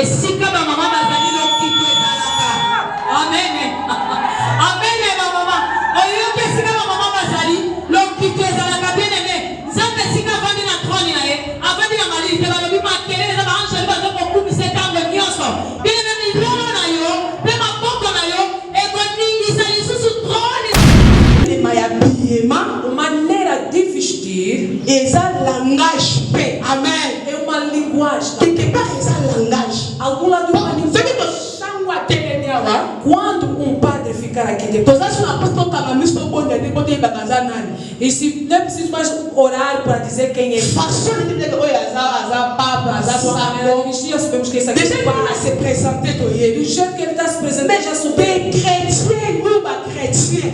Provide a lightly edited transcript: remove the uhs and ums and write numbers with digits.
esika ba mama bazali lokito ezalaka. Amen. Amen ba mama. Oyo ke esika ba mama bazali lokito ezalaka bien aimé. Nzambe esika vandi na trône na ye. Avandi na mali te balobi makelele za ba ange bazo kokumisa tango nyonso. Bien aimé milolo na yo, pe maboko na yo e koningisa lisusu trône. Maya biema maneira de vestir et ça langage paix. Amen. É uma linguagem. Quelque part c'est un langage. Algum lado uma linguagem. Quando padre ficar aqui depois, e se não é preciso mais orar para dizer quem é. Sabemos que isso aqui se présenter do jeito que ele está se apresentando, já chrétien, nous, chrétiens.